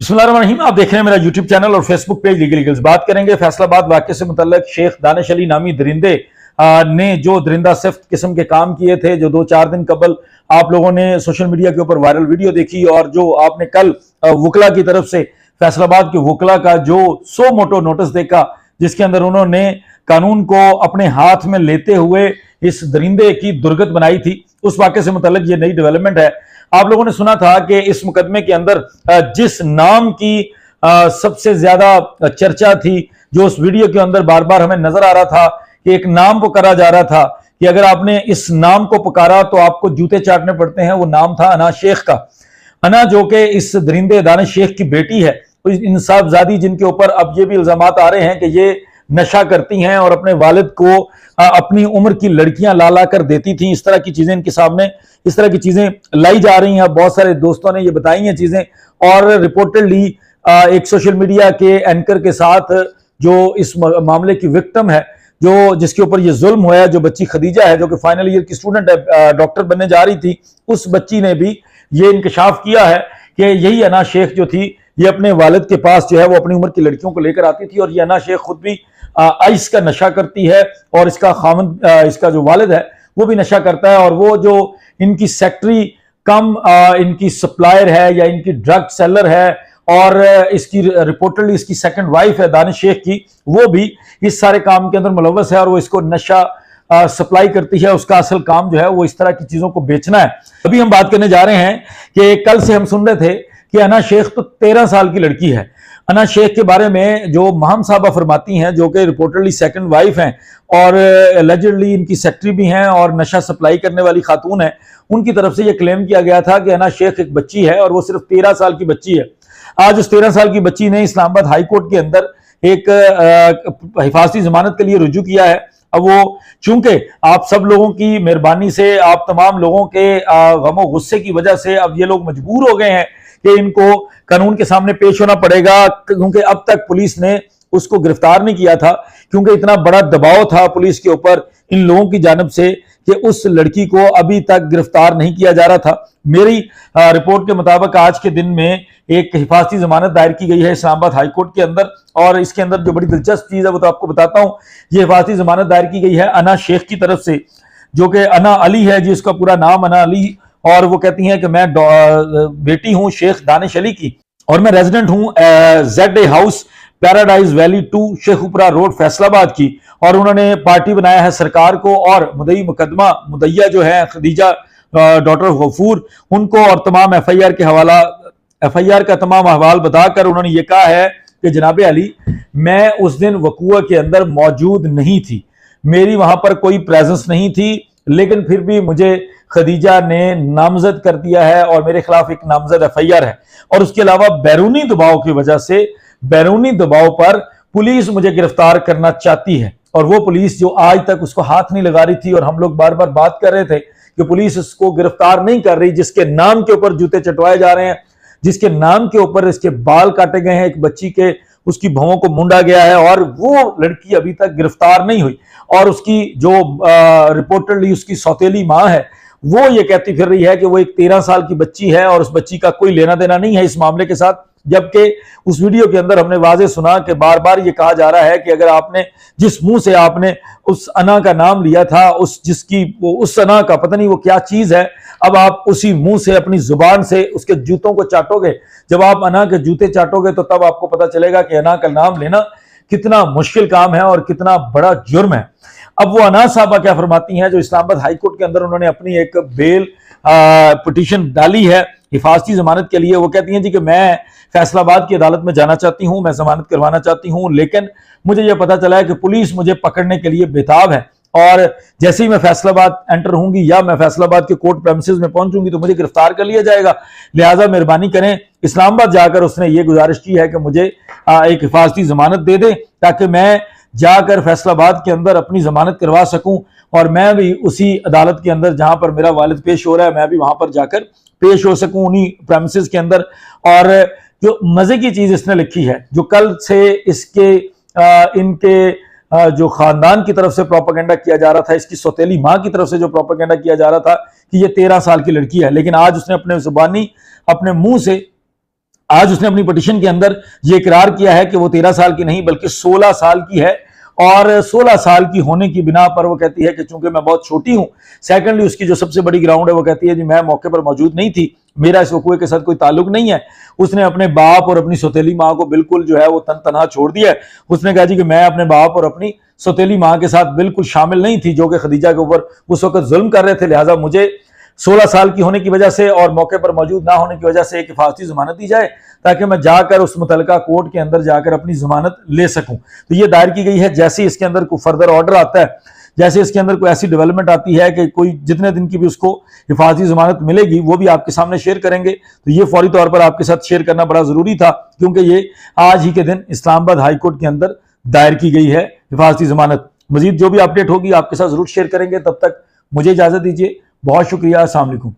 बिस्मिल्लाहिर्रहमानिर्रहीम। आप देख रहे हैं मेरा यूट्यूब चैनल और फेसबुक पेज लीगल ईगल्स। बात करेंगे फैसलाबाद वाक़े से मुतल्लिक शेख दानिश अली नामी दरिंदे ने जो दरिंदा सिफ्त किस्म के काम किए थे, जो 2-4 दिन कबल आप लोगों ने सोशल मीडिया के ऊपर वायरल वीडियो देखी और जो आपने कल वकला की तरफ से फैसलाबाद के वकला का जो सो मोटो नोटिस देखा, जिसके अंदर उन्होंने कानून को अपने हाथ में लेते हुए इस दरिंदे की दुर्गत बनाई थी, उस वाक़े से मुतल्लिक ये नई डेवलपमेंट है। आप लोगों ने सुना था कि इस मुकदमे के अंदर जिस नाम की सबसे ज्यादा चर्चा थी, जो उस वीडियो के अंदर बार बार हमें नजर आ रहा था कि एक नाम पुकारा जा रहा था कि अगर आपने इस नाम को पुकारा तो आपको जूते चाटने पड़ते हैं, वो नाम था अना शेख का। अना जो कि इस दरिंदे दानिश शेख की बेटी है, तो इंसाफजादी जिनके ऊपर अब ये भी इल्जाम आ रहे हैं कि ये नशा करती हैं और अपने वालिद को अपनी उम्र की लड़कियां ला ला कर देती थी, इस तरह की चीजें इनके सामने, इस तरह की चीजें लाई जा रही हैं। बहुत सारे दोस्तों ने ये बताई हैं चीजें, और रिपोर्टेडली एक सोशल मीडिया के एंकर के साथ जो इस मामले की विक्टिम है, जो जिसके ऊपर ये जुल्म हुआ है, जो बच्ची खदीजा है, जो कि फाइनल ईयर की स्टूडेंट है, डॉक्टर बनने जा रही थी, उस बच्ची ने भी ये इंकशाफ किया है कि यही अना शेख जो थी, ये अपने वालिद के पास जो है वो अपनी उम्र की लड़कियों को लेकर आती थी, और ये अना शेख खुद भी आइस का नशा करती है, और इसका खामद इसका जो वालिद है वो भी नशा करता है, और वो जो इनकी सेक्रेटरी कम इनकी सप्लायर है या इनकी ड्रग सेलर है, और इसकी रिपोर्टली इसकी सेकंड वाइफ है दानिश शेख की, वो भी इस सारे काम के अंदर मुलव्वस है, और वो इसको नशा सप्लाई करती है। उसका असल काम जो है वो इस तरह की चीजों को बेचना है। अभी हम बात करने जा रहे हैं कि कल से हम सुन रहे थे कि अना शेख तो 13 साल की लड़की है। अना शेख के बारे में जो महम साहबा फरमाती हैं, जो कि रिपोर्टडली सेकंड वाइफ हैं और एलिजिडली इनकी सेक्रेटरी भी हैं और नशा सप्लाई करने वाली खातून है, उनकी तरफ से यह क्लेम किया गया था कि अना शेख एक बच्ची है और वो सिर्फ 13 साल की बच्ची है। आज उस 13 साल की बच्ची ने इस्लामाबाद हाई कोर्ट के अंदर एक हिफाजती जमानत के लिए रुजू किया है। अब वो चूंकि आप सब लोगों की मेहरबानी से, आप तमाम लोगों के गमो गुस्से की वजह से अब ये लोग मजबूर हो गए हैं कि इनको कानून के सामने पेश होना पड़ेगा, क्योंकि अब तक पुलिस ने उसको गिरफ्तार नहीं किया था, क्योंकि इतना बड़ा दबाव था पुलिस के ऊपर इन लोगों की जानिब से कि उस लड़की को अभी तक गिरफ्तार नहीं किया जा रहा था। मेरी रिपोर्ट के मुताबिक आज के दिन में एक हिफाजती जमानत दायर की गई है इस्लामाबाद हाई कोर्ट के अंदर, और इसके अंदर जो बड़ी दिलचस्प चीज है वो तो आपको बताता हूं। ये हिफाजती जमानत दायर की गई है अना शेख की तरफ से, जो कि अना अली है जी, उसका पूरा नाम अना अली, और वो कहती हैं कि मैं बेटी हूं शेख दानिश अली की, और मैं रेजिडेंट हूं ZA house paradise valley 2 Sheikhupura road Faisalabad की, और उन्होंने पार्टी बनाया है सरकार को, और मुदई मुकदमा मुदैया जो है खदीजा डॉक्टर गफूर, उनको और तमाम FIR का तमाम अहवाल बताकर उन्होंने ये कहा है कि जनाब अली, मैं उस दिन वकूआ के अंदर मौजूद नहीं थी, मेरी वहां पर कोई प्रेजेंस नहीं थी, लेकिन फिर भी मुझे खदीजा ने नामजद कर दिया है और मेरे खिलाफ एक नामजद FIR है। और उसके अलावा बैरूनी दबाव की वजह से, बैरूनी दबाव पर पुलिस मुझे गिरफ्तार करना चाहती है, और वो पुलिस जो आज तक उसको हाथ नहीं लगा रही थी, और हम लोग बार बार बात कर रहे थे कि पुलिस उसको गिरफ्तार नहीं कर रही, जिसके नाम के ऊपर जूते चटवाए जा रहे हैं, जिसके नाम के ऊपर इसके बाल काटे गए हैं, एक बच्ची के उसकी भवों को मुंडा गया है, और वो लड़की अभी तक गिरफ्तार नहीं हुई। और उसकी जो रिपोर्टडली उसकी सौतेली मां है, वो ये कहती फिर रही है कि वो एक 13 साल की बच्ची है और उस बच्ची का कोई लेना देना नहीं है इस मामले के साथ। जबकि उस वीडियो के अंदर हमने वाजे सुना कि बार बार ये कहा जा रहा है कि अगर आपने जिस मुंह से आपने उस अना का नाम लिया था, उस अना का पता नहीं वो क्या चीज है, अब आप उसी मुंह से अपनी जुबान से उसके जूतों को चाटोगे। जब आप अना के जूते चाटोगे तो तब आपको पता चलेगा कि अना का नाम लेना कितना मुश्किल काम है और कितना बड़ा जुर्म है। अब वो अना साहबा क्या फरमाती हैं, जो इस्लामाबाद हाई कोर्ट के अंदर उन्होंने अपनी एक बेल पिटीशन डाली है हिफाजती जमानत के लिए। वो कहती हैं जी कि मैं फैसलाबाद की अदालत में जाना चाहती हूं, मैं जमानत करवाना चाहती हूं, लेकिन मुझे यह पता चला है कि पुलिस मुझे पकड़ने के लिए बेताब है, और जैसे ही मैं फैसलाबाद एंटर होंगी या मैं फैसलाबाद के कोर्ट प्रेमिसेस में पहुंचूंगी तो मुझे गिरफ्तार कर लिया जाएगा, लिहाजा मेहरबानी करें। इस्लामाबाद जाकर उसने ये गुजारिश की है कि मुझे एक हिफाजती जमानत दे दें, ताकि मैं जाकर फैसलाबाद के अंदर अपनी जमानत करवा सकूं, और मैं भी उसी अदालत के अंदर जहां पर मेरा वालिद पेश हो रहा है, मैं भी वहां पर जाकर पेश हो सकूं उन्हीं प्रेमिसेस के अंदर। और जो मजे की चीज इसने लिखी है, जो कल से इनके जो खानदान की तरफ से प्रोपेगेंडा किया जा रहा था, इसकी सौतेली मां की तरफ से जो प्रोपेगेंडा किया जा रहा था कि ये 13 साल की लड़की है, लेकिन आज उसने अपने जुबानी अपने मुंह से आज उसने अपनी पिटीशन के अंदर ये इकरार किया है कि वो 13 साल की नहीं बल्कि 16 साल की है, और 16 साल की होने की बिना पर वो कहती है कि चूंकि मैं बहुत छोटी हूं, सेकंडली उसकी जो सबसे बड़ी ग्राउंड है वो कहती है जी मैं मौके पर मौजूद नहीं थी, मेरा इस वकूए के साथ कोई ताल्लुक नहीं है। उसने अपने बाप और अपनी सौतेली माँ को बिल्कुल जो है वो तन तनहा छोड़ दिया है। उसने कहा जी कि मैं अपने बाप और अपनी सौतेली माँ के साथ बिल्कुल शामिल नहीं थी जो कि खदीजा के ऊपर उस वक्त जुल्म कर रहे थे, लिहाजा मुझे 16 साल की होने की वजह से और मौके पर मौजूद ना होने की वजह से एक हिफाजती जमानत दी जाए ताकि मैं जाकर उस मुतलका कोर्ट के अंदर जाकर अपनी जमानत ले सकूं। तो ये दायर की गई है। जैसे इसके अंदर कोई फर्दर ऑर्डर आता है, जैसे इसके अंदर कोई ऐसी डेवलपमेंट आती है कि कोई जितने दिन की भी उसको हिफाजती जमानत मिलेगी वो भी आपके सामने शेयर करेंगे। तो ये फौरी तौर पर आपके साथ शेयर करना बड़ा जरूरी था, क्योंकि ये आज ही के दिन इस्लामाबाद हाईकोर्ट के अंदर दायर की गई है हिफाजती जमानत। मजीद जो भी अपडेट होगी आपके साथ जरूर शेयर करेंगे। तब तक मुझे इजाजत दीजिए। बहुत शुक्रिया। अस्सलाम वालेकुम।